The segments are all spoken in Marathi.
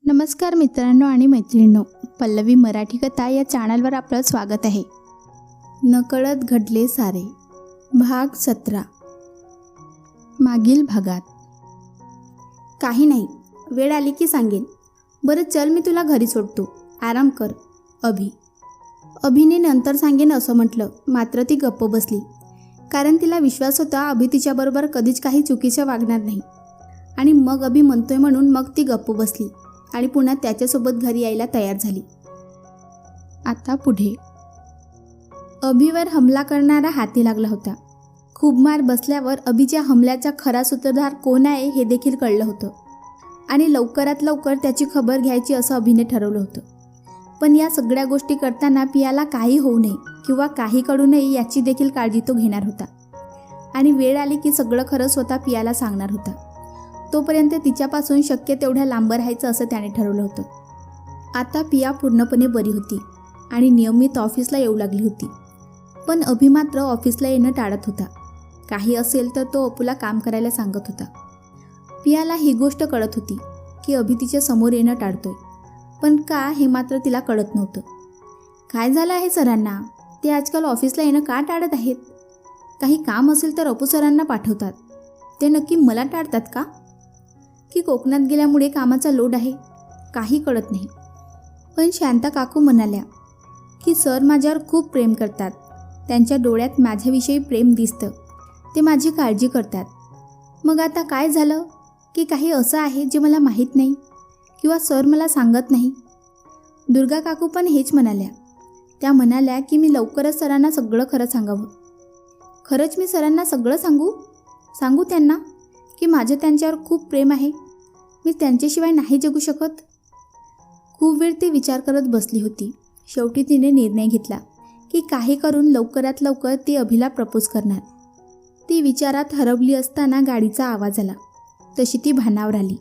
नमस्कार मित्रांनो आणि मैत्रिणींनो, पल्लवी मराठी कथा या चॅनलवर आपलं स्वागत आहे. नकळत घडले सारे, भाग 17. मागील भागात. काही नाही, वेळ आली की सांगेन. बरं चल, मी तुला घरी सोडतो, आराम कर. अभिने नंतर सांगेन असं म्हटलं, मात्र ती गप्प बसली. कारण तिला विश्वास होता अभि तिच्याबरोबर कधीच काही चुकीचं वागणार नाही. आणि मग अभि म्हणतोय म्हणून मग ती गप्प बसली आणि पुन्हा त्याच्यासोबत घरी यायला तयार झाली. आता पुढे. अभिवर हमला करणारा हाती लागला होता. खूप मार बसल्यावर अभिच्या हमल्याचा खरा सूत्रधार कोण आहे हे देखील कळलं होतं आणि लवकरात लवकर त्याची खबर घ्यायची असं अभिने ठरवलं होतं. पण या सगळ्या गोष्टी करताना पियाला काही होऊ नये किंवा काही करू नये याची देखील काळजी तो घेणार होता. आणि वेळ आली की सगळं खरं स्वतः पियाला सांगणार होता. तोपर्यंत तिच्यापासून शक्य तेवढ्या लांब राहायचं असं त्याने ठरवलं होतं. आता पिया पूर्णपणे बरी होती आणि नियमित ऑफिसला येऊ लागली होती. पण अभि मात्र ऑफिसला येणं टाळत होता. काही असेल तर तो अपूला काम करायला सांगत होता. पियाला ही गोष्ट कळत होती की अभि तिच्या समोर येणं टाळतोय, पण का हे मात्र तिला कळत नव्हतं. काय झालं आहे सरांना? ते आजकाल ऑफिसला येणं का टाळत आहेत? काही काम असेल तर अपू सरांना पाठवतात, ते नक्की मला टाळतात का? की कोकणात गेल्यामुळे कामाचा लोड आहे? काही कळत नाही. पण शांता काकू म्हणाल्या की सर माझ्यावर खूप प्रेम करतात. त्यांच्या डोळ्यात माझ्याविषयी प्रेम दिसतं. ते माझी काळजी करतात. मग आता काय झालं की काही असं आहे जे मला माहीत नाही किंवा सर मला सांगत नाही? दुर्गा काकू पण हेच म्हणाल्या. त्या म्हणाल्या की मी लवकरच सरांना सगळं खरं सांगावं. खरंच मी सरांना सगळं सांगू त्यांना की माझं त्यांच्यावर खूप प्रेम आहे, मी त्यांच्याशिवाय नाही जगू शकत? खूप वेळ ती विचार करत बसली होती. शेवटी तिने निर्णय घेतला की काही करून लवकरात लवकर ती अभिला प्रपोज करणार. ती विचारात हरवली असताना गाडीचा आवाज आला. तशी ती भानावर आली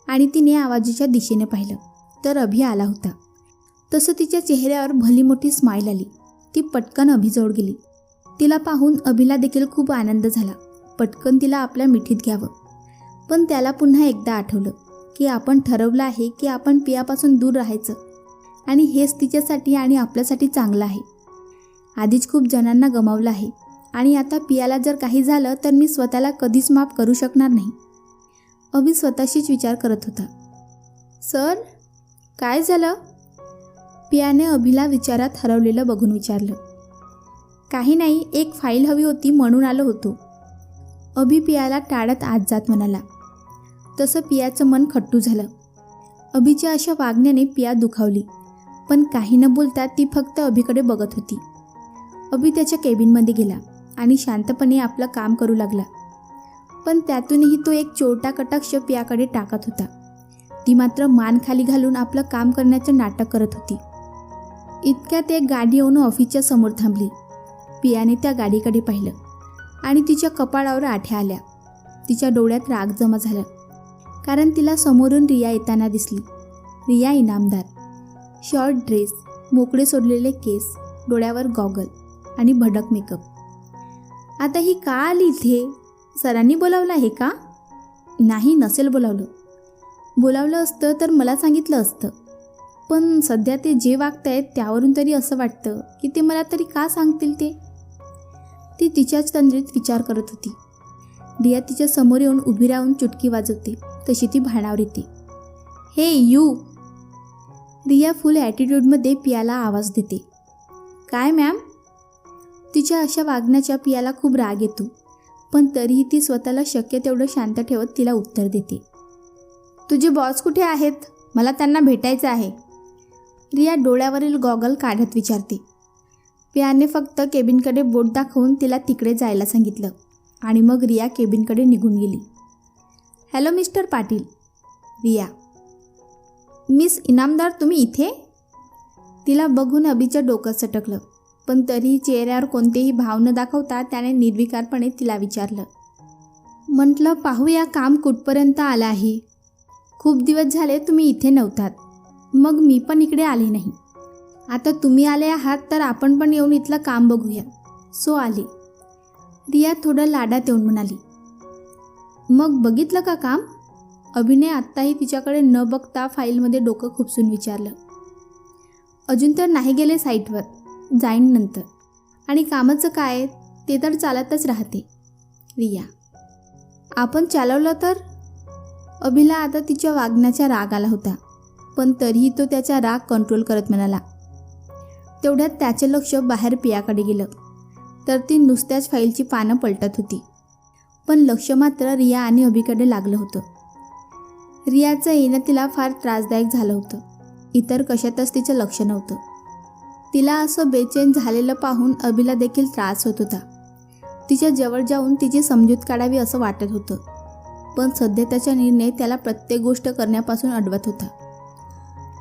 आणि तिने आवाजाच्या दिशेने पाहिलं तर अभि आला होता. तसं तिच्या चेहऱ्यावर भली मोठी स्माईल आली. ती पटकन अभिजवळ गेली. तिला पाहून अभिला देखील खूप आनंद झाला. पटकन तिला आपल्या मिठीत घ्यावं. पण त्याला पुन्हा एकदा आठवलं की आपण ठरवलं आहे की आपण पियापासून दूर राहायचं आणि हेच तिच्यासाठी आणि आपल्यासाठी चांगलं आहे. आधीच खूप जणांना गमावलं आहे आणि आता पियाला जर काही झालं तर मी स्वतःला कधीच माफ करू शकणार नाही. अभि स्वतःशीच विचार करत होता. सर, काय झालं? पियाने अभिला विचारात हरवलेलं बघून विचारलं. काही नाही, एक फाईल हवी होती म्हणून आलो होतो. अभि पियाला टाळत आत जात म्हणाला. तसं पियाचं मन खट्टू झालं. अभिच्या अशा वागण्याने पिया दुखावली, पण काही न बोलता ती फक्त अभिकडे बघत होती. अभि त्याच्या केबिनमध्ये गेला आणि शांतपणे आपलं काम करू लागला. पण त्यातूनही तो एक चोरटा कटाक्ष पियाकडे टाकत होता. ती मात्र मान खाली घालून आपलं काम करण्याचं नाटक करत होती. इतक्यात एक गाडी येऊन ऑफिसच्या समोर थांबली. पियाने त्या गाडीकडे पाहिलं आणि तिच्या कपाळावर आठ्या आल्या. तिच्या डोळ्यात राग जमा झाला, कारण तिला समोरून रिया येताना दिसली. रिया इनामदार, शॉर्ट ड्रेस, मोकळे सोडलेले केस, डोळ्यावर गॉगल आणि भडक मेकअप. आता ही का आली इथे? सरांनी बोलावलं आहे का? नाही, नसेल बोलावलं. बोलावलं असतं तर मला सांगितलं असतं. पण सध्या ते जे वागतायत त्यावरून तरी असं वाटतं की ते मला तरी का सांगतील ते? ती तिच्याच तंद्रीत विचार करत होती. रिया तिच्या समोर येऊन उभी राहून चुटकी वाजवते तशी ती भानावर येते. हे यू! रिया फुल ॲटिट्यूडमध्ये पियाला आवाज देते. काय मॅम? तिच्या अशा वागण्याच्या पियाला खूप राग येतो, पण तरीही ती स्वतःला शक्य तेवढं शांत ठेवत तिला उत्तर देते. तुझे बॉस कुठे आहेत? मला त्यांना भेटायचं आहे. रिया डोळ्यावरील गॉगल काढत विचारते. पियाने फक्त केबिनकडे बोट दाखवून तिला तिकडे जायला सांगितलं आणि मग रिया केबिनकडे निघून गेली. Hello mister Patil. Riya. Miss Inamdar, तुम्ही इथे? तिला बघून अभिचं डोकं सटकलं, पण तरीही चेहऱ्यावर कोणतेही भाव न दाखवता त्याने निर्विकारपणे तिला विचारलं. म्हटलं पाहूया काम कुठपर्यंत आलं आहे. खूप दिवस झाले तुम्ही इथे नव्हतात, मग मी पण इकडे आले नाही. आता तुम्ही आले आहात तर आपण पण येऊन इथलं काम बघूया, सो आले. रिया थोडं लाडात येऊन म्हणाली. मग बघितलं का काम? अभिने आत्ताही तिच्याकडे न बघता फाईलमध्ये डोकं खुपसून विचारलं. अजून तर नाही गेले साईटवर, जाईन नंतर. आणि कामाचं काय, ते तर चालतच राहते. रिया: आपण चालवलं तर? अभिला आता तिच्या वागण्याचा राग आला होता, पण तरीही तो त्याचा राग कंट्रोल करत म्हणाला. तेवढ्यात त्याचे लक्ष बाहेर पियाकडे गेलं, तर ती नुसत्याच फाईलची पानं पलटत होती. पण लक्ष मात्र रिया आणि अभिकडे लागलं होतं. रियाचं येणं तिला फार त्रासदायक झालं होतं. इतर कशातच तिचं लक्ष नव्हतं. तिला असं बेचैन झालेलं पाहून अभिला देखील त्रास होत होता. तिच्या जवळ जाऊन तिची समजूत काढावी असं वाटत होतं, पण सध्या त्याचा निर्णय त्याला प्रत्येक गोष्ट करण्यापासून अडवत होता.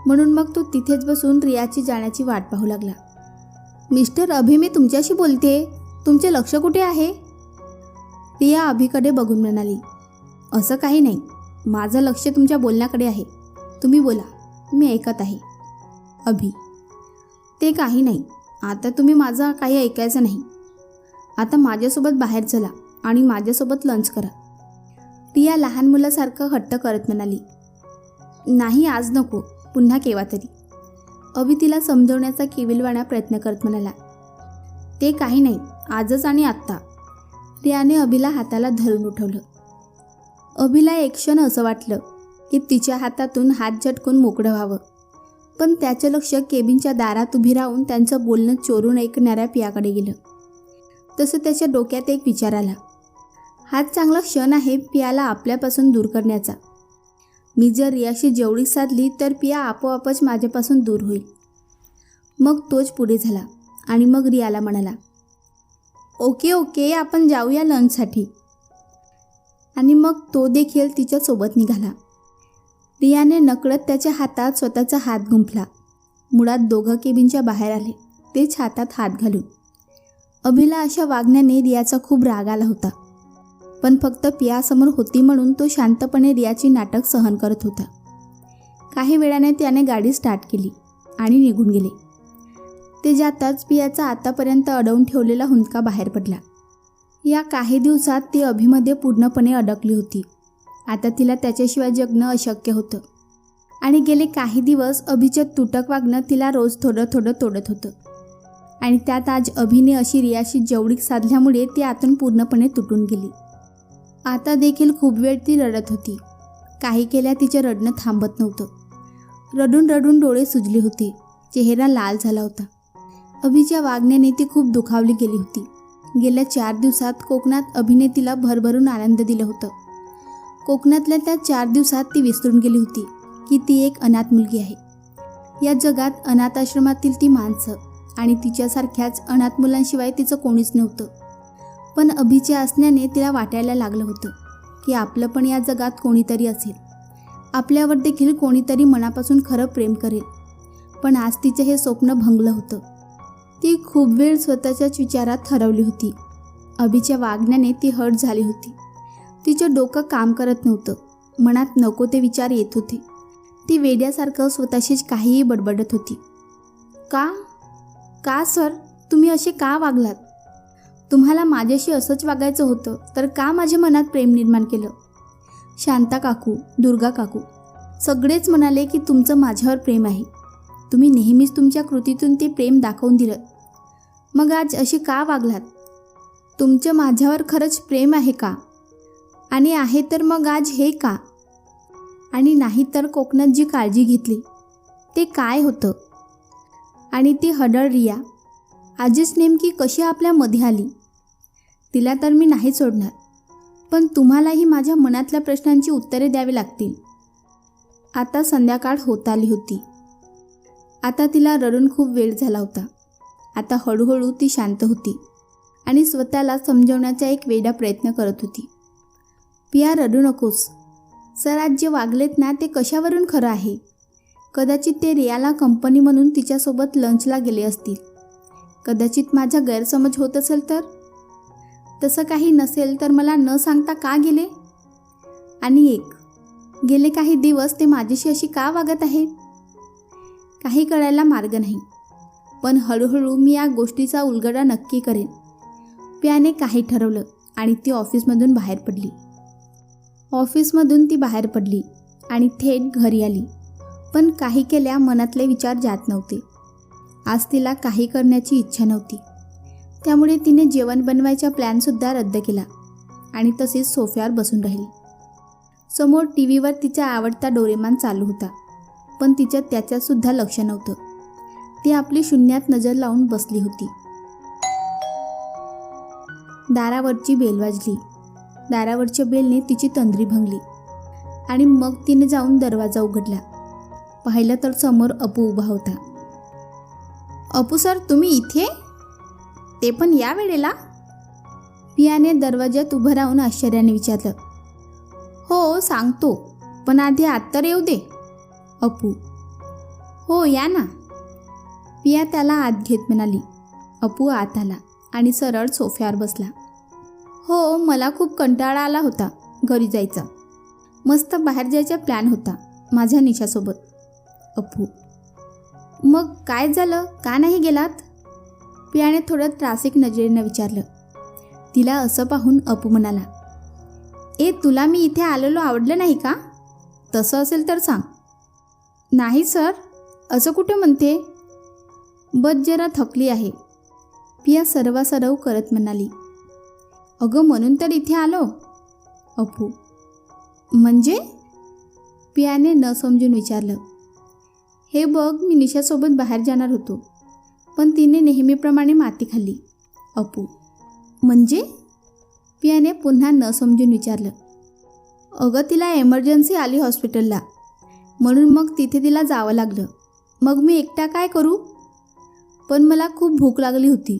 म्हणून मग तो तिथेच बसून रियाची जाण्याची वाट पाहू लागला. मिस्टर अभि, मी तुमच्याशी बोलते, तुमचे लक्ष कुठे आहे? रिया अभिकडे बघून म्हणाली. असं काही नाही, माझं लक्ष तुमच्या बोलण्याकडे आहे. तुम्ही बोला, मी ऐकत आहे. अभि: ते काही नाही, आता तुम्ही माझं काही ऐकायचं नाही. आता माझ्यासोबत बाहेर चला आणि माझ्यासोबत लंच करा. रिया लहान मुलासारखं हट्ट करत म्हणाली. नाही, आज नको, पुन्हा केव्हा तरी. अभि तिला समजवण्याचा केविलवाणा प्रयत्न करत म्हणाला. ते काही नाही, आजच आणि आत्ता. रियाने अभिला हाताला धरून उठवलं. अभिला एक क्षण असं वाटलं की तिच्या हातातून हात झटकून मोकळं व्हावं, पण त्याचं लक्ष केबिनच्या दारात उभी राहून त्यांचं बोलणं चोरून ऐकणाऱ्या पियाकडे गेलं. तसं त्याच्या डोक्यात एक विचार आला. हाच चांगला क्षण आहे पियाला आपल्यापासून दूर करण्याचा. मी जर रियाशी जेवढी साधली तर पिया आपोआपच माझ्यापासून दूर होईल. मग तोच पुढे झाला आणि मग रियाला म्हणाला, ओके, आपण जाऊया लंचसाठी. आणि मग तो देखील तिच्यासोबत निघाला. रियाने नकळत त्याच्या हातात स्वतःचा हात गुंफला. मुळात दोघं केबिनच्या बाहेर आले, तेच हातात हात घालून. अभिला अशा वागण्याने रियाचा खूप राग आला होता, पण फक्त पियासमोर होती म्हणून तो शांतपणे रियाची नाटक सहन करत होता. काही वेळाने त्याने गाडी स्टार्ट केली आणि निघून गेले. ते जाताच पियाचा आतापर्यंत अडवून ठेवलेला हुंदका बाहेर पडला. या काही दिवसात ती अभिमध्ये पूर्णपणे अडकली होती. आता तिला त्याच्याशिवाय जगणं अशक्य होतं. आणि गेले काही दिवस अभिचं तुटक वागणं तिला रोज थोडं थोडं तोडत होतं. आणि त्यात आज अभिने अशी रियाशी जवळीक साधल्यामुळे ती आतून पूर्णपणे तुटून गेली. आता देखील खूप वेळ ती रडत होती. काही केल्या तिचं रडणं थांबत नव्हतं. रडून रडून डोळे सुजले होते, चेहरा लाल झाला होता. अभिच्या वागण्याने ती खूप दुखावली गेली होती. गेल्या 4 दिवसात कोकणात अभिने तिला भरभरून आनंद दिलं होतं. कोकणातल्या त्या 4 दिवसात ती विसरून गेली होती की ती एक अनाथ मुलगी आहे. या जगात अनाथ आश्रमातील ती माणसं आणि तिच्यासारख्याच अनाथ मुलांशिवाय तिचं कोणीच नव्हतं. पण अभिच्या असण्याने तिला वाटायला लागलं होतं की आपलं पण या जगात कोणीतरी असेल. आपल्यावर देखील कोणीतरी मनापासून खरं प्रेम करेल. पण आज तिचं हे स्वप्न भंगलं होतं. ती खूप वेळ स्वतःच्याच विचारात हरवली होती. अभिच्या वागण्याने ती हट झाली होती. तिचं डोकं काम करत नव्हतं. मनात नको ते विचार येत होते. ती वेड्यासारखं स्वतःशीच काहीही बडबडत होती. का सर, तुम्ही असे का वागलात? तुम्हाला माझ्याशी असंच वागायचं होतं तर का माझ्या मनात प्रेम निर्माण केलं? शांता काकू, दुर्गा काकू सगळेच म्हणाले की तुमचं माझ्यावर प्रेम आहे. तुम्ही नेहमीच तुमच्या कृतीतून ते प्रेम दाखवून दिलं. मग आज अशी का वागलात? तुमचं माझ्यावर खरंच प्रेम आहे का? आणि आहे तर मग आज हे का? आणि नाही तर कोकणात जी काळजी घेतली ते काय होतं? आणि ती हडळ रिया आजच नेमकी कशी आपल्यामध्ये आली? तिला तर मी नाही सोडणार, पण तुम्हालाही माझ्या मनातल्या प्रश्नांची उत्तरे द्यावी लागतील. आता संध्याकाळ होत आली होती. आता तिला रडून खूप वेळ झाला होता. आता हळूहळू ती शांत होती आणि स्वतःला समजवण्याचा एक वेडा प्रयत्न करत होती. पिया, रडू नकोस. सर आज जे वागलेत ना ते कशावरून खरं आहे? कदाचित ते रियाला कंपनी म्हणून तिच्यासोबत लंचला गेले असतील. कदाचित माझा गैरसमज होत असेल तर? तसं काही नसेल तर मला न सांगता का गेले? आणि गेले काही दिवस ते माझ्याशी अशी का वागत आहेत? काही कळायला मार्ग नाही, पण हळूहळू मी या गोष्टीचा उलगडा नक्की करेन. पियाने काही ठरवलं आणि ती ऑफिसमधून बाहेर पडली. ऑफिसमधून ती बाहेर पडली आणि थेट घरी आली. पण काही केल्या मनातले विचार जात नव्हते. आज तिला काही करण्याची इच्छा नव्हती. त्यामुळे तिने जेवण बनवायचा प्लॅनसुद्धा रद्द केला आणि तसेच सोफ्यावर बसून राहिली. समोर टी व्हीवर तिचा आवडता डोरेमॉन चालू होता, पण तिचं त्याच्यातसुद्धा लक्ष नव्हतं. ती आपली शून्यात नजर लावून बसली होती. दारावरची बेल वाजली. दारावरच्या बेलने तिची तंद्री भंगली आणि मग तिने जाऊन दरवाजा उघडला. पाहिलं तर समोर अपू उभा होता. अपू सर, तुम्ही इथे? ते पण या वेळेला? पियाने दरवाज्यात उभं राहून आश्चर्याने विचारलं. हो सांगतो, पण आधी आत तर येऊ दे. अपू, हो या ना. पिया त्याला आत घेत म्हणाली. अपू आत आला आणि सरळ सोफ्यावर बसला. हो, मला खूप कंटाळा आला होता घरी जायचा. मस्त बाहेर जायचा प्लॅन होता माझ्या निशासोबत. अपू, मग काय झालं, का नाही गेलात? पियाने थोडं त्रासिक नजरेनं विचारलं. तिला असं पाहून अपू म्हणाला, तुला मी इथे आलेलो आवडलं नाही का? तसं असेल तर सांग. नाही सर, असं कुठे म्हणते? बस जरा थकली आहे. पिया सर्वासरव करत म्हणाली. अगं म्हणून तर इथे आलो. अपू, म्हणजे? पियाने न समजून विचारलं. हे बघ, मी निशासोबत बाहेर जाणार होतो, पण तिने नेहमीप्रमाणे माती खाल्ली. अपू, म्हणजे? पियाने पुन्हा न समजून विचारलं. अगं तिला एमर्जन्सी आली हॉस्पिटलला, म्हणून मग तिथे तिला जावं लागलं. मग मी एकटा काय करू? पण मला खूप भूक लागली होती.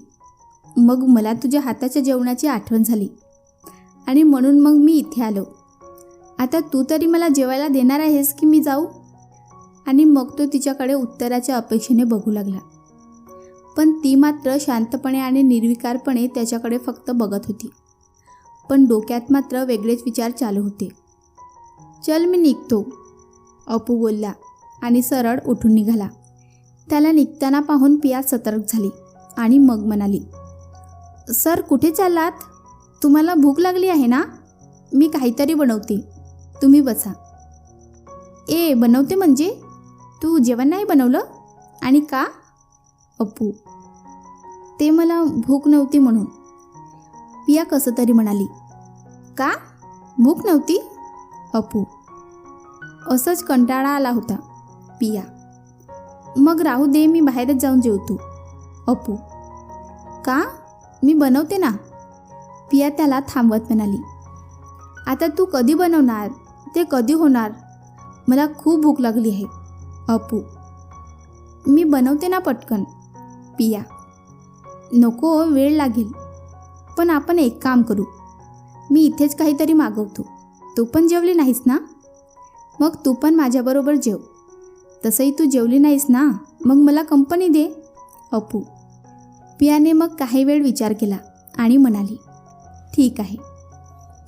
मग मला तुझ्या हाताच्या जेवणाची आठवण झाली आणि म्हणून मग मी इथे आलो. आता तू तरी मला जेवायला देणार आहेस की मी जाऊ? आणि मग तो तिच्याकडे उत्तराच्या अपेक्षेने बघू लागला. पण ती मात्र शांतपणे आणि निर्विकारपणे त्याच्याकडे फक्त बघत होती. पण डोक्यात मात्र वेगळेच विचार चालू होते. चल मी निघतो, अपू बोलला आणि सरळ उठून निघाला. त्याला निघताना पाहून पिया सतर्क झाली आणि मग म्हणाली, सर कुठे चाललात? तुम्हाला भूक लागली आहे ना? मी काहीतरी बनवते, तुम्ही बसा. बनवते म्हणजे? तू जेवण नाही बनवलं? आणि का? अपू, ते मला भूक नव्हती म्हणून. पिया कसं तरी म्हणाली. का भूक नव्हती? अपू, असंच कंटाळा आला होता. पिया, मग राहू दे, मी बाहेरच जाऊन जेवतो. अपू, का? मी बनवते ना. पिया त्याला थांबवत म्हणाली. आता तू कधी बनवणार? ते कधी होणार? मला खूप भूक लागली आहे. अपू, मी बनवते ना पटकन. पिया, नको, वेळ लागेल. पण आपण एक काम करू, मी इथेच काहीतरी मागवतो. तू पण जेवली नाहीस ना? मग तू पण माझ्याबरोबर जेव. तसंही तू जेवली नाहीस ना, मग मला कंपनी दे. अपू. पियाने मग काही वेळ विचार केला आणि म्हणाली, ठीक आहे.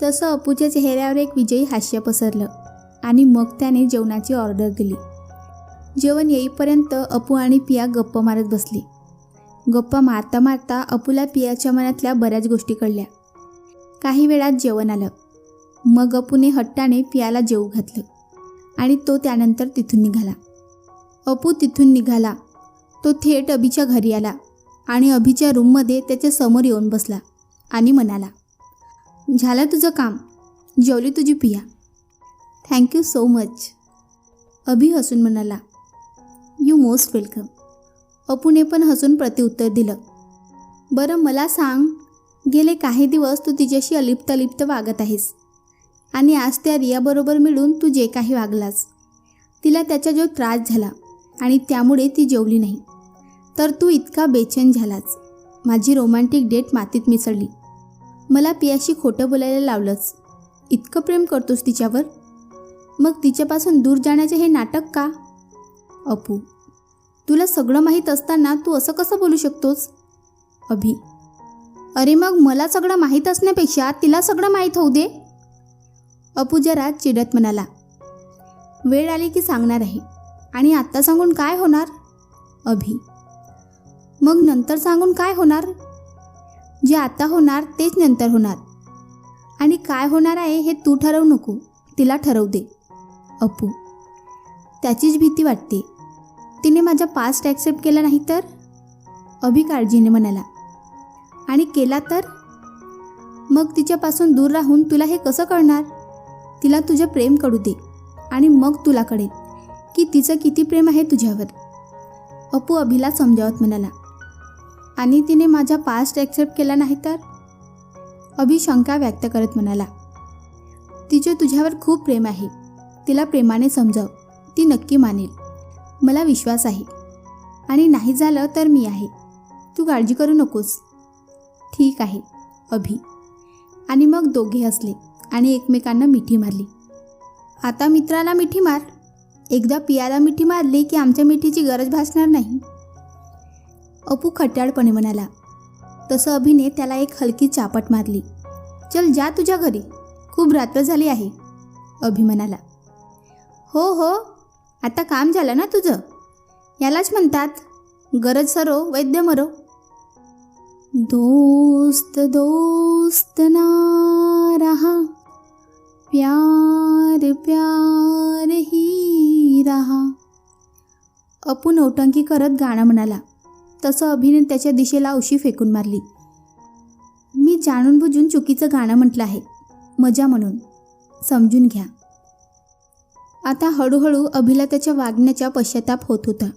तसं अपूच्या चेहऱ्यावर एक विजयी हास्य पसरलं आणि मग त्याने जेवणाची ऑर्डर दिली. जेवण येईपर्यंत अपू आणि पिया गप्पा मारत बसली. गप्पा मारता मारता अपूला पियाच्या मनातल्या बऱ्याच गोष्टी कळल्या. काही वेळात जेवण आलं. मग अपूने हट्टाने पियाला जेवू घातलं आणि तो त्यानंतर तिथून निघाला. अपू तिथून निघाला. तो थेट अभिच्या घरी आला आणि अभिच्या रूममध्ये त्याच्या समोर येऊन बसला आणि म्हणाला, झालं तुझं काम, जेवली तुझी पिया. Thank you so much. अभि हसून म्हणाला, यू मोस्ट वेलकम. अपूने पण हसून प्रत्युत्तर दिलं. बरं मला सांग, गेले काही दिवस तू तिच्याशी अलिप्त अलिप्त वागत आहेस आणि आज त्या रियाबरोबर मिळून तू जे काही वागलास, तिला त्याचा जो त्रास झाला आणि त्यामुळे ती जेवली नाही, तर तू इतका बेचैन झालास. माझी रोमॅन्टिक डेट मातीत मिसळली. मला पियाशी खोटं बोलायला लावलंच. इतकं प्रेम करतोस तिच्यावर, मग तिच्यापासून दूर जाण्याचे हे नाटक का? अपू, तुला सगळं माहीत असताना तू असं कसं बोलू शकतोस? अभि, अरे मग मला सगळं माहीत असण्यापेक्षा तिला सगळं माहीत होऊ दे. अपू जरा चिडत म्हणाला, वेळ आली की सांगणार आहे आणि आत्ता सांगून काय होणार? अभि, मग नंतर सांगून काय होणार? जे आता होणार तेच नंतर होणार आणि काय होणार आहे हे तू ठरवू नको. तिला ठरवू दे. अपू, त्याचीच भीती वाटते. तिने माझा पास्ट ॲक्सेप्ट केला नाही तर? अभि काळजीने म्हणाला. आणि केला तर? मग तिच्यापासून दूर राहून तुला हे कसं कळणार? तिला तुझं प्रेम कळू दे आणि मग तुला कळेल की तिचं किती प्रेम आहे तुझ्यावर. अपू अभिला समजावत म्हणाला. आणि तिने माझा पास्ट ॲक्सेप्ट केला नाही तर? अभि शंका व्यक्त करत म्हणाला. तिचे तुझ्यावर खूप प्रेम आहे. तिला प्रेमाने समजाव, ती नक्की मानेल. मला विश्वास आहे. आणि नाही झालं तर मी आहे. तू काळजी करू नकोस. ठीक आहे अभि. आणि मग दोघे हसले आणि एकमेकांना मिठी मारली. आता मित्राला मिठी मार. एकदा पियाला मिठी मारली की आमच्या मिठीची गरज भासणार नाही. अपू खट्याळपणे म्हणाला. तसं अभिने त्याला एक हलकी चापट मारली. चल जा तुझ्या घरी, खूप रात्र झाली आहे. अभि म्हणाला. हो हो, आता काम झालं ना तुझं. यालाच म्हणतात गरज सरो वैद्य मरो. दोस्त दोस्त ना रहा, प्यार प्यार ही रहा. अपू नौटंकी करत गाणं म्हणाला. तसं अभिने त्याच्या दिशेला उशी फेकून मारली. मी जाणून बुजून चुकीचं गाणं म्हटलं आहे, मजा म्हणून, समजून घ्या. आता हळूहळू अभिला त्याच्या वागण्याचा पश्चाताप होत होता.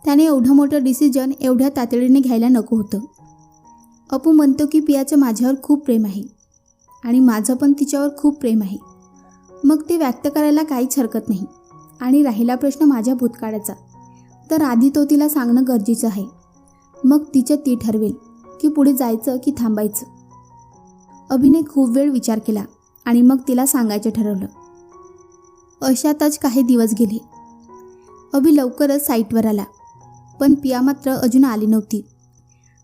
त्याने एवढं मोठं डिसिजन एवढ्या तातडीने घ्यायला नको होतं. अपू म्हणतो की पियाचं माझ्यावर खूप प्रेम आहे आणि माझं पण तिच्यावर खूप प्रेम आहे. मग ते व्यक्त करायला काहीच हरकत नाही. आणि राहिला प्रश्न माझ्या भूतकाळाचा, तर आधी तो तिला सांगणं गरजेचं आहे. मग तिचं ती ठरवेल की पुढे जायचं की थांबायचं. अभिने खूप वेळ विचार केला आणि मग तिला सांगायचं ठरवलं. अशातच काही दिवस गेले. अभि लवकरच साईटवर आला, पण पिया मात्र अजून आली नव्हती.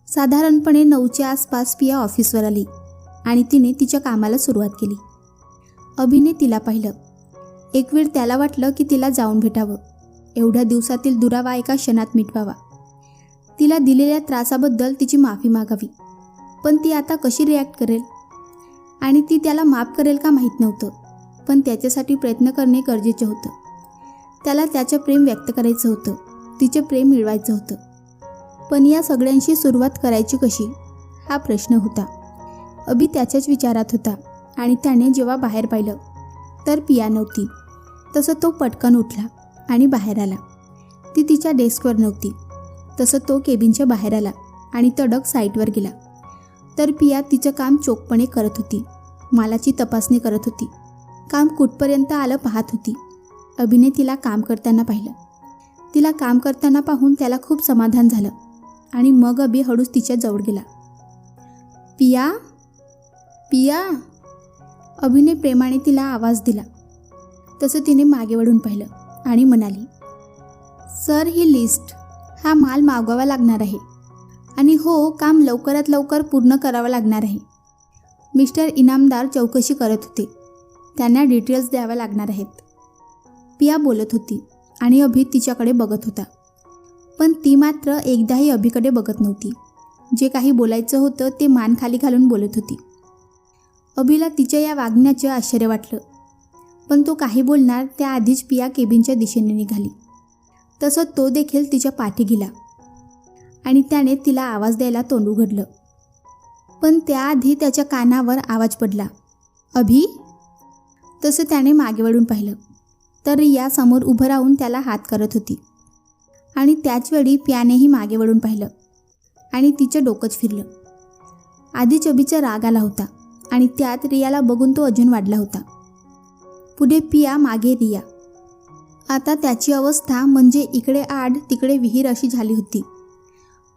साधारणपणे 9च्या आसपास पिया ऑफिसवर आली आणि तिने तिच्या कामाला सुरुवात केली. अभिने तिला पाहिलं. एक वेळ त्याला वाटलं की तिला जाऊन भेटावं, एवढ्या दिवसातील दुरावा एका क्षणात मिटवावा, तिला दिलेल्या त्रासाबद्दल तिची माफी मागावी. पण ती आता कशी रिॲक्ट करेल आणि ती त्याला माफ करेल का माहीत नव्हतं. पण त्याच्यासाठी प्रयत्न करणे गरजेचे होतं. त्याला त्याचं प्रेम व्यक्त करायचं होतं, तिचे प्रेम मिळवायचं होतं. पण या सगळ्यांशी सुरुवात करायची कशी, हा प्रश्न होता. अभि त्याच्याच विचारात होता आणि त्याने जेव्हा बाहेर पाहिलं तर पिया नव्हती. तसं तो पटकन उठला आणि बाहेर आला. ती तिच्या डेस्कवर नव्हती. तसं तो केबिनच्या बाहेर आला आणि तडक साईटवर गेला. तर पिया तिचं काम चोखपणे करत होती. मालाची तपासणी करत होती. काम कुठपर्यंत आलं पाहत होती. अभिने तिला काम करताना पाहिलं. तिला काम करताना पाहून त्याला खूप समाधान झालं आणि मग अभि हळूच तिच्या जवळ गेला. पिया पिया. अभिने प्रेमाने तिला आवाज दिला. तसं तिने मागे वळून पाहिलं आणि म्हणाली. सर, ही लिस्ट, हा माल मागवावा लागणार आहे. आणि हो, काम लवकरात लवकर पूर्ण करावं लागणार आहे. मिस्टर इनामदार चौकशी करत होते. त्यांना डिटेल्स द्याव्या लागणार आहेत. पिया बोलत होती आणि अभि तिच्याकडे बघत होता. पण ती मात्र एकदाही अभिकडे बघत नव्हती. जे काही बोलायचं होतं ते मान खाली घालून बोलत होती. अभिला तिच्या या वागण्याचं आश्चर्य वाटलं. पण तो काही बोलणार त्याआधीच पिया केबिनच्या दिशेने निघाली. तसं तो देखील तिच्या पाठी गेला आणि त्याने तिला आवाज द्यायला तोंड उघडलं. पण त्याआधी त्याच्या कानावर आवाज पडला. अभि. तसं त्याने मागे वळून पाहिलं तर रिया समोर उभं राहून त्याला हात करत होती. आणि त्याचवेळी पियानेही मागे वळून पाहिलं आणि तिचं डोकंच फिरलं. आधीच अभिचा राग आला होता आणि त्यात रियाला बघून तो अजून वाढला होता. पुढे पिया, मागे रिया. आता त्याची अवस्था म्हणजे इकडे आड तिकडे विहीर अशी झाली होती.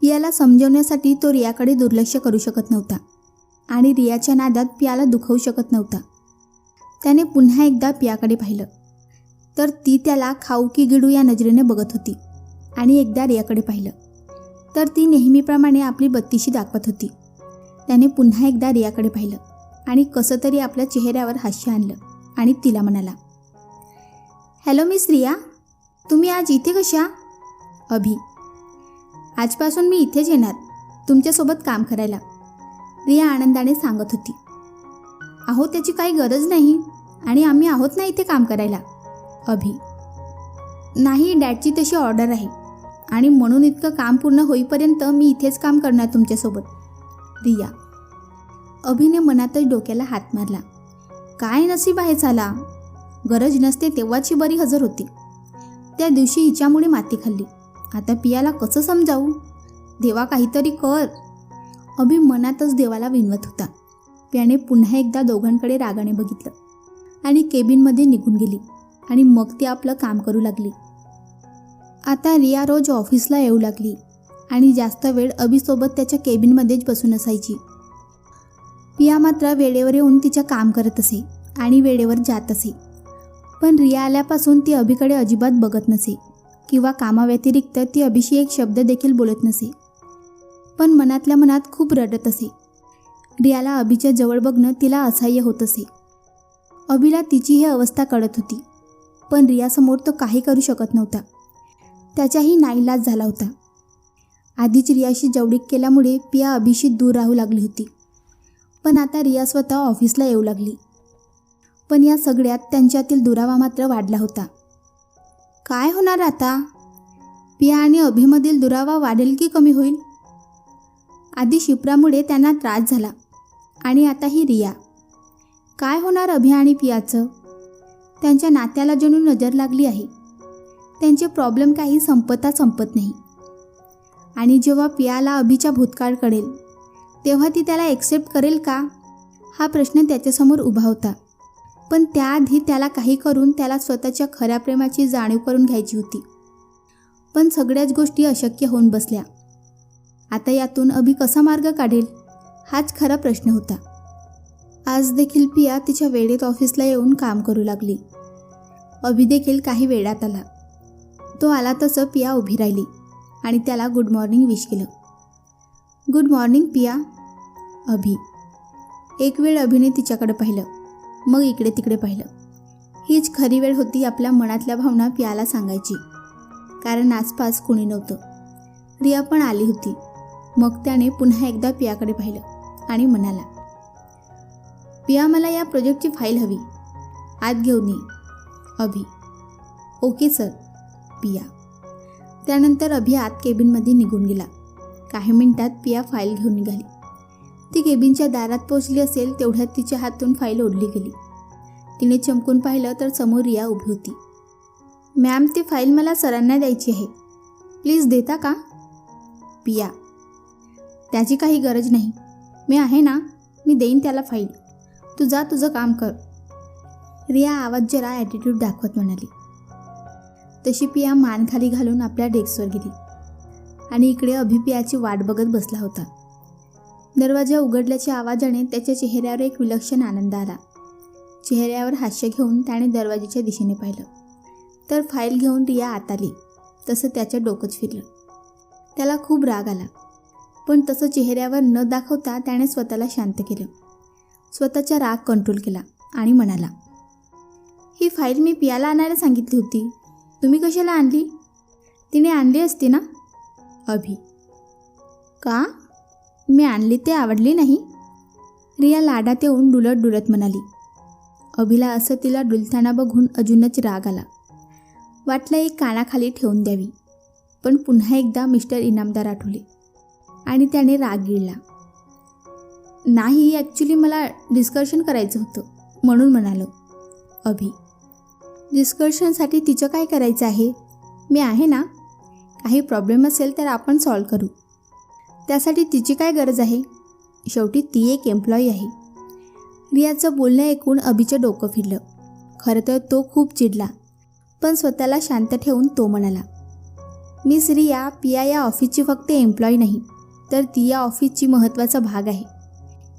पियाला समजवण्यासाठी तो रियाकडे दुर्लक्ष करू शकत नव्हता आणि रियाच्या नादात पियाला दुखवू शकत नव्हता. त्याने पुन्हा एकदा पियाकडे पाहिलं तर ती त्याला खाऊ की गिळू या नजरेने बघत होती. आणि एकदा रियाकडे पाहिलं तर ती नेहमीप्रमाणे आपली बत्तीशी दाखवत होती. त्याने पुन्हा एकदा रियाकडे पाहिलं आणि कसं तरी आपल्या चेहऱ्यावर हास्य आणलं आणि तिला म्हणाला. हॅलो मिस रिया, तुम्ही आज इथे कशा? अभि. आजपासून मी इथेच येणार, तुमच्यासोबत काम करायला, रिया आनंदाने सांगत होती. अहो, त्याची काही गरज नाही. आणि आम्ही आहोत ना इथे काम करायला. अभि: नाही, डॅडची तशी ऑर्डर आहे आणि म्हणून इतकं काम पूर्ण होईपर्यंत मी इथेच काम करणार तुमच्यासोबत. रिया: अभिने मनातच डोक्याला हात मारला. काय नसीब आहे साला, गरज नसते तेव्हाची बरी हजर होती. त्या दिवशी हिच्यामुळे माती खाल्ली. आता पियाला कसं समजावू? देवा काहीतरी कर. अभि मनातच देवाला विनवत होता. पियाने पुन्हा एकदा दोघांकडे रागाने बघितलं आणि केबिनमध्ये निघून गेली आणि मग ती आपलं काम करू लागली. आता रिया रोज ऑफिसला येऊ लागली आणि जास्त वेळ अभिसोबत त्याच्या केबिनमध्येच बसून असायची. पिया मात्र वेळेवर येऊन तिचं काम करत असे आणि वेळेवर जात असे. पण रिया आल्यापासून ती अभिकडे अजिबात बघत नसे किंवा कामाव्यतिरिक्त ती अभिशी एक शब्द देखील बोलत नसे. पण मनातल्या मनात खूप रडत असे. रियाला अभिच्या जवळ बघणं तिला असह्य होत असे. अभिला तिची ही अवस्था कळत होती, पण रियासमोर तो काही करू शकत नव्हता. त्याचाही नाईलाज झाला होता. आधीच रियाशी जवळीक केल्यामुळे पिया अभिशी दूर राहू लागली होती. पण आता रिया स्वतः ऑफिसला येऊ लागली. पण या सगळ्यात त्यांच्यातील दुरावा मात्र वाढला होता. काय होणार आता? पिया आणि अभिमधील दुरावा वाढेल की कमी होईल? आधी शिप्रामुळे त्यांना त्रास झाला आणि आता ही रिया. काय होणार अभि आणि पियाचं? त्यांच्या नात्याला जणू नजर लागली आहे. त्यांचे प्रॉब्लेम काही संपत नाही. आणि जेव्हा पियाला अभिच्या भूतकाळ कळेल तेव्हा ती त्याला एक्सेप्ट करेल का, हा प्रश्न त्याच्यासमोर उभा होता. पण त्याआधी त्याला काही करून त्याला स्वतःच्या खऱ्या प्रेमाची जाणीव करून घ्यायची होती. पण सगळ्याच गोष्टी अशक्य होऊन बसल्या. आता यातून अभि कसा मार्ग काढेल, हाच खरा प्रश्न होता. आज देखील पिया तिच्या वेळेत ऑफिसला येऊन काम करू लागली. अभि देखील काही वेळात आला. तो आला तसं पिया उभी राहिली आणि त्याला गुड मॉर्निंग विश केलं. गुड मॉर्निंग पिया. अभि. एक वेळ अभिने तिच्याकडे पाहिलं, मग इकडे तिकडे पाहिलं. हीच खरी वेळ होती आपल्या मनातल्या भावना पियाला सांगायची, कारण आसपास कुणी नव्हतं. रिया पण आली होती. मग त्याने पुन्हा एकदा पियाकडे पाहिलं आणि म्हणाला, पिया मला या प्रोजेक्टची फाईल हवी, आत घेऊन ये. अभि. Okay sir. पिया. त्यानंतर अभि आत केबिनमध्ये निघून गेला. काही मिनिटात पिया फाईल घेऊन निघाली. ती केबिनच्या दारात पोचली असेल तेवढ्यात तिच्या हातून फाईल ओढली गेली. तिने चमकून पाहिलं तर समोर रिया उभी होती. मॅम, ती फाईल मला सरांना द्यायची आहे, प्लीज देता का? पिया. त्याची काही गरज नाही, मी आहे ना, मी देईन त्याला फाईल, तू जा तुझं काम कर. रिया आवाज जरा ॲटिट्यूड दाखवत म्हणाली. तशी पिया मान खाली घालून आपल्या डेस्कवर गेली आणि इकडे अभि पियाची वाट बघत बसला होता. दरवाजा उघडल्याच्या आवाजाने त्याच्या चेहऱ्यावर एक विलक्षण आनंद आला. चेहऱ्यावर हास्य घेऊन त्याने दरवाजाच्या दिशेने पाहिलं तर फाईल घेऊन रिया आत आली. तसं त्याचं डोकंच फिरलं. त्याला खूप राग आला, पण तसं चेहऱ्यावर न दाखवता त्याने स्वतःला शांत केलं. स्वतःचा राग कंट्रोल केला आणि म्हणाला, ही फाईल मी पियाला आणायला सांगितली होती, तुम्ही कशाला आणली? तिने आणली असती ना? अभि. का? मी आणली ते आवडली नाही? रिया लाडात येऊन डुलत डुलत म्हणाली. अभिला असं तिला डुलताना बघून अजूनच राग आला. वाटलं एक कानाखाली ठेवून द्यावी, पण पुन्हा एकदा मिस्टर इनामदार आठवले आणि त्याने राग गिळला. नाही, ॲक्च्युली मला डिस्कशन करायचं होतं म्हणून म्हणालो. अभि. डिस्कशनसाठी तिचं काय करायचं आहे? मी आहे ना, काही प्रॉब्लेम असेल तर आपण सॉल्व करू. त्यासाठी तिची काय गरज आहे? शेवटी ती एक एम्प्लॉई आहे. रियाचं बोलणं ऐकून अभिचं डोकं फिरलं. खरं तर तो खूप चिडला, पण स्वतःला शांत ठेवून तो म्हणाला, मिस रिया, पिया या ऑफिसची फक्त एम्प्लॉई नाही, तर ती या ऑफिसची महत्त्वाचा भाग आहे,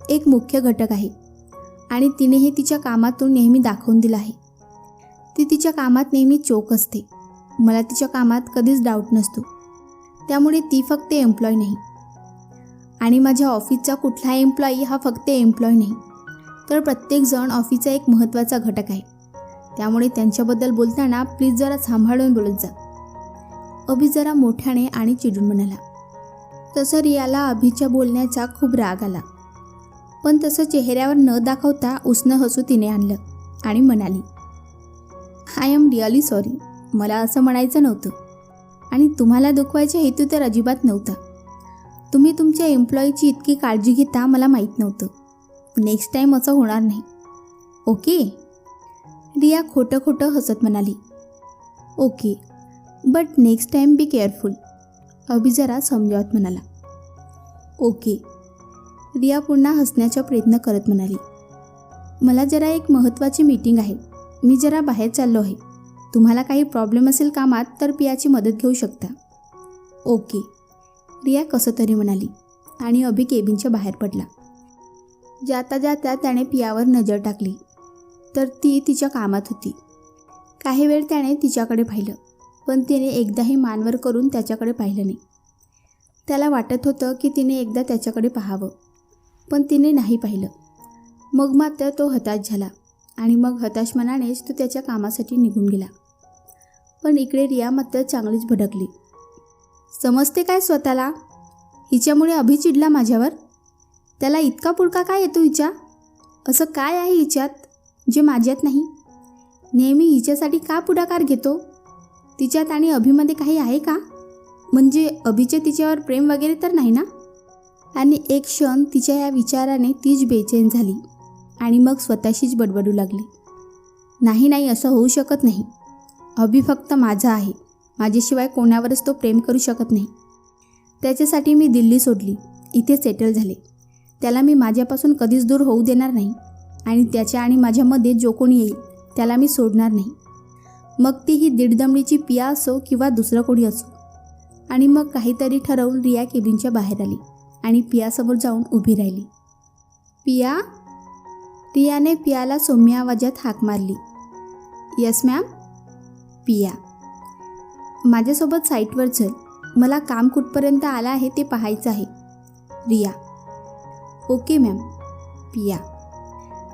एक मुख्य घटक आहे आणि तिने हे तिच्या कामातून नेहमी दाखवून दिलं आहे. ती तिच्या कामात नेहमी चोख असते. मला तिच्या कामात कधीच डाऊट नसतो. त्यामुळे ती फक्त एम्प्लॉई नाही आणि माझ्या ऑफिसचा कुठला एम्प्लॉई हा फक्त एम्प्लॉई नाही, तर प्रत्येकजण ऑफिसचा एक महत्त्वाचा घटक आहे. त्यामुळे त्यांच्याबद्दल बोलताना प्लीज जरा सांभाळून बोलत जा. अभि जरा मोठ्याने आणि चिडून म्हणाला. तसं रियाला अभिच्या बोलण्याचा खूप राग आला, पण तसं चेहऱ्यावर न दाखवता उसनं हसू तिने आणलं आणि म्हणाली, आय एम रिअली सॉरी. मला असं म्हणायचं नव्हतं आणि तुम्हाला दुखवायचा हेतू तर अजिबात नव्हता. तुम्ही तुमच्या एम्प्लॉईची इतकी काळजी घेता मला माहीत नव्हतं. नेक्स्ट टाईम असं होणार नाही. ओके. रिया खोटं खोटं हसत म्हणाली. Okay, but next time be careful. Abhi जरा समजावत म्हणाला. ओके. रिया पुन्हा हसण्याचा प्रयत्न करत म्हणाली, मला जरा एक महत्त्वाची मीटिंग आहे. मी जरा बाहेर चाललो आहे. तुम्हाला काही प्रॉब्लेम असेल कामात तर पियाची मदत घेऊ शकता. ओके. रिया कसं तरी म्हणाली आणि अभि केबिनच्या बाहेर पडला. जाता जाता त्याने पियावर नजर टाकली तर ती तिच्या कामात होती. काही वेळ त्याने तिच्याकडे पाहिलं, पण तिने एकदाही मानवर करून त्याच्याकडे पाहिलं नाही. त्याला वाटत होतं की तिने एकदा त्याच्याकडे पाहावं, पण तिने नाही पाहिलं. मग मात्र तो हताश झाला आणि मग हताश मनानेच तो त्याच्या कामासाठी निघून गेला. पण इकडे रिया मात्र चांगलीच भडकली. समजते काय स्वतःला? हिच्यामुळे अभि चिडला माझ्यावर. त्याला इतका पुडका काय येतो हिच्या? असं काय आहे हिच्यात जे माझ्यात नाही? नेहमी हिच्यासाठी का पुढाकार घेतो? तिच्यात आणि अभिमध्ये काही आहे का? म्हणजे अभिचे तिच्यावर प्रेम वगैरे तर नाही ना? आणि एक क्षण तिच्या या विचाराने तीच बेचैन झाली आणि मग स्वतःशीच बडबडू लागली. नाही नाही, असं होऊ शकत नाही. अभि फक्त माझा आहे. माझ्याशिवाय कोणावरच तो प्रेम करू शकत नाही. त्याच्यासाठी मी दिल्ली सोडली, इथे सेटल झाले. त्याला मी माझ्यापासून कधीच दूर होऊ देणार नाही आणि त्याच्या आणि माझ्यामध्ये जो कोणी येईल त्याला मी सोडणार नाही. मग ती ही दीडदमडीची पिया असो किंवा दुसरं कोणी असो. आणि मग काहीतरी ठरवून रिया केबिनच्या बाहेर आली आणि पियासमोर जाऊन उभी राहिली. पिया? रियाने पियाला सौम्य आवाजात हाक मारली. Yes ma'am. पिया, माझ्यासोबत साईटवर चल. मला काम कुठपर्यंत आलं आहे ते पाहायचं आहे. रिया. Okay ma'am. पिया.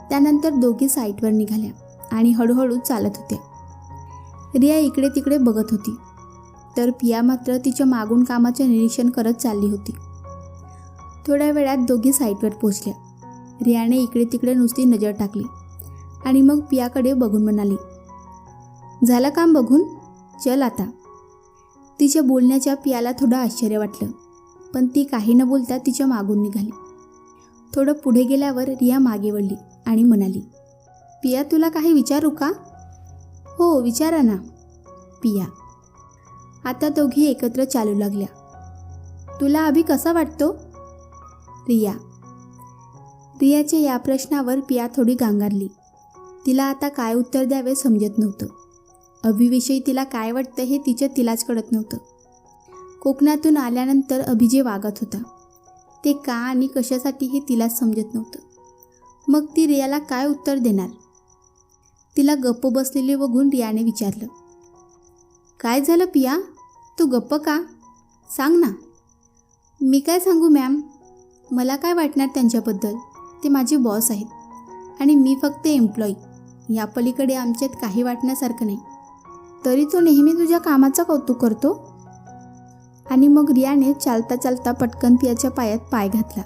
त्यानंतर दोघी साईटवर निघाल्या आणि हळूहळू चालत होत्या. रिया इकडे तिकडे बघत होती तर पिया मात्र तिच्या मागून कामाचे निरीक्षण करत चालली होती. थोड्या वेळात दोघी साईटवर पोचल्या. रियाने इकडे तिकडे नुसती नजर टाकली आणि मग पियाकडे बघून म्हणाली, झालं काम बघून? चल आता. तिच्या बोलण्याच्या पियाला थोडं आश्चर्य वाटलं, पण ती काही न बोलता तिच्या मागून निघाली. थोडं पुढे गेल्यावर रिया मागे वळली आणि म्हणाली, पिया तुला काही विचारू का? हो विचारा ना. पिया. आता दोघी एकत्र चालू लागल्या. तुला अभि कसा वाटतो? रिया. रियाच्या या प्रश्नावर पिया थोडी गांगारली. तिला आता काय उत्तर द्यावे समजत नव्हतं. अभिविषयी तिला काय वाटतं हे तिलाच कळत नव्हतं. कोकणातून आल्यानंतर अभि जे वागत होता ते का आणि कशासाठी हे तिलाच समजत नव्हतं. मग ती रियाला काय उत्तर देणार? तिला गप्प बसलेली बघून रियाने विचारलं, काय झालं पिया? तू गप्प का? सांग ना. मी काय सांगू मॅम? मला काय वाटणार त्यांच्याबद्दल? ते माझे बॉस आहेत आणि मी फक्त एम्प्लॉई. या पलीकडे आमच्यात काही वाटण्यासारखं नाही. तरी तो नेहमी तुझ्या कामाचं कौतुक करतो. आणि मग रियाने चालता चालता पटकन पियाच्या पायात पाय घातला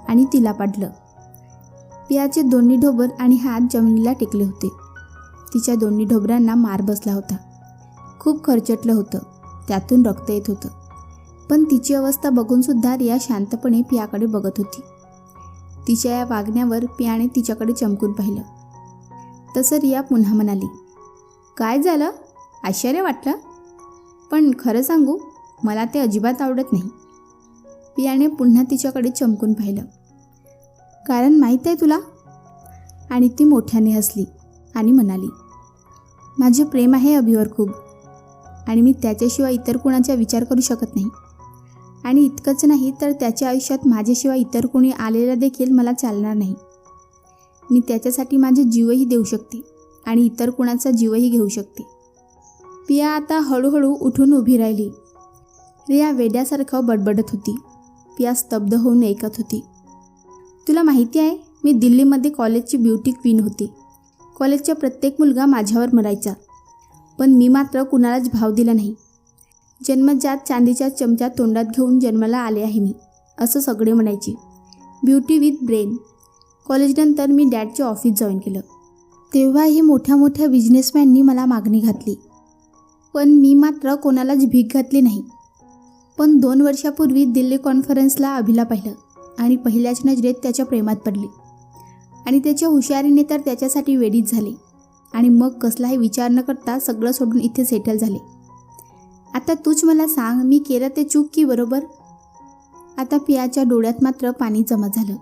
आणि तिला पाडलं. पियाचे दोन्ही ढोबर आणि हात जमिनीला टेकले होते. तिच्या दोन्ही ढोबरांना मार बसला होता. खूप खरचटलं होतं, त्यातून रक्त येत होतं. पण तिची अवस्था बघूनसुद्धा रिया शांतपणे पियाकडे बघत होती. तिच्या या वागण्यावर पियाने तिच्याकडे चमकून पाहिलं. तसं रिया पुन्हा म्हणाली, काय झालं? आश्चर्य वाटलं? पण खरं सांगू, मला ते अजिबात आवडत नाही. पियाने पुन्हा तिच्याकडे चमकून पाहिलं. कारण माहीत आहे तुला? आणि ती मोठ्याने हसली आणि म्हणाली, माझे प्रेम आहे अभिवर खूप आणि मी त्याच्याशिवाय इतर कुणाचा विचार करू शकत नाही. आणि इतकंच नाही तर त्याच्या आयुष्यात माझ्याशिवाय इतर कोणी आलेलं देखील मला चालणार नाही. मी त्याच्यासाठी माझे जीवही देऊ शकते आणि इतर कुणाचा जीवही घेऊ शकते. पिया आता हळूहळू उठून उभी राहिली. रिया वेड्यासारखं बडबडत होती. पिया स्तब्ध होऊन ऐकत होती. तुला माहिती आहे, मी दिल्लीमध्ये कॉलेजची ब्युटी क्वीन होती. कॉलेजचा प्रत्येक मुलगा माझ्यावर मरायचा, पण मी मात्र कुणालाच भाव दिला नाही. जन्मजात चांदीच्या चमचा तोंडात घेऊन जन्माला आले आहे मी, असं सगळे म्हणायचे. Beauty with brain. कॉलेजनंतर मी डॅडचे ऑफिस जॉईन केलं. तेव्हाही मोठ्या मोठ्या बिझनेसमॅननी मला मागणी घातली, पण मी मात्र कोणालाच भीक घातली नाही. पण 2 वर्षापूर्वी दिल्ली कॉन्फरन्सला अभिला पाहिलं आणि पहिल्याच नजरेत त्याच्या प्रेमात पडले आणि त्याच्या हुशारीने तर त्याच्यासाठी वेडीच झाले आणि मग कसलाही विचार न करता सगळं सोडून इथे सेटल झाले. आता तूच मला सांग, मी केलं ते चूक की बरोबर? आता पियाच्या डोळ्यात मात्र पाणी जमा झालं.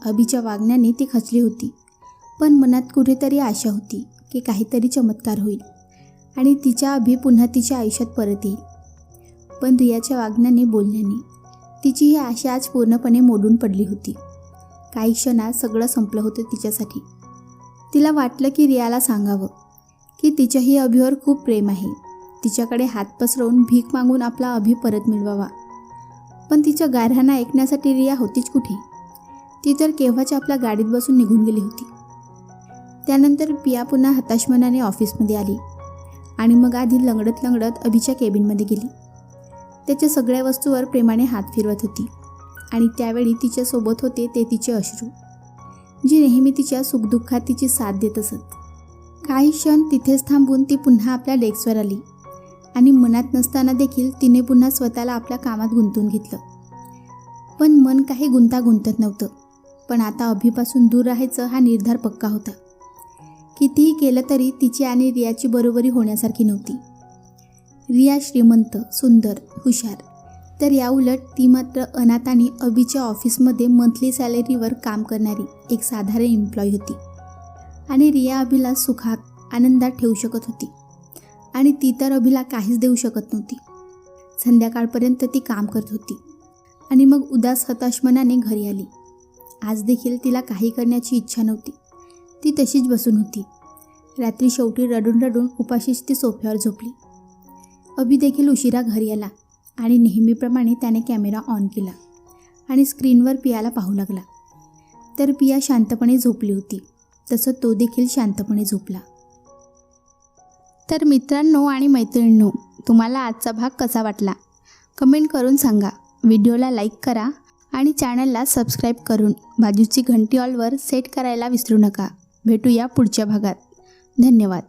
अभिच्या वागण्याने ती खचली होती, पण मनात कुठेतरी आशा होती की काहीतरी चमत्कार होईल आणि तिच्या अभि पुन्हा तिच्या आयुष्यात परत येईल. पण रियाच्या वागण्याने, बोलण्याने तिची ही आशा आज पूर्णपणे मोडून पडली होती. काही क्षणात सगळं संपलं होतं तिच्यासाठी. तिला वाटलं की रियाला सांगावं की तिच्याही अभिवर खूप प्रेम आहे, तिच्याकडे हात पसरवून भीक मागून आपला अभि परत मिळवावा. पण तिच्या गाऱ्हाणा ऐकण्यासाठी रिया होतीच कुठे? ती तर केव्हाच आपल्या गाडीत बसून निघून गेली होती. त्यानंतर पिया पुन्हा हताश मनाने ऑफिसमध्ये आली आणि मग आधी लंगडत लंगडत अभिच्या केबिनमध्ये गेली. त्याच्या सगळ्या वस्तूवर प्रेमाने हात फिरवत होती आणि त्यावेळी तिच्यासोबत होते ते तिचे अश्रू, जी नेहमी तिच्या सुखदुःखात तिची साथ देत असत. काही क्षण तिथेच थांबून ती पुन्हा आपल्या डेस्कवर आली आणि मनात नसताना देखील तिने पुन्हा स्वतःला आपल्या कामात गुंतवून घेतलं. पण मन काही गुंतत नव्हतं. पण आता अभिपासून दूर राहायचं हा निर्धार पक्का होता. कितीही केलं तरी तिची आणि रियाची बरोबरी होण्यासारखी नव्हती. रिया श्रीमंत, सुंदर, हुशार, तर याउलट ती मात्र अनाथ आणि अभिच्या ऑफिसमध्ये मंथली सॅलरीवर काम करणारी एक साधारण एम्प्लॉई होती. आणि रिया अभिला सुखात, आनंदात ठेवू शकत होती आणि ती तर अभिला काहीच देऊ शकत नव्हती. संध्याकाळपर्यंत ती काम करत होती आणि मग उदास हताश मनाने घरी आली. आज देखील तिला काही करण्याची इच्छा नव्हती. ती तशीच बसून होती. रात्री शेवटी रडून रडून उपाशीच ती सोफ्यावर झोपली. अभि देखील उशिरा घरी आला आणि नेहमीप्रमाणे त्याने कॅमेरा ऑन केला आणि स्क्रीनवर पियाला पाहू लागला. तर पिया शांतपणे झोपली होती, तसं तो देखील शांतपणे झोपला. तर मित्रांनो आणि मैत्रिणींनो, तुम्हाला आजचा भाग कसा वाटला कमेंट करून सांगा. व्हिडिओला लाईक करा आणि चॅनलला सबस्क्राईब करून बाजूची घंटी ऑलवर सेट करायला विसरू नका. भेटूया पुढच्या भागात. धन्यवाद.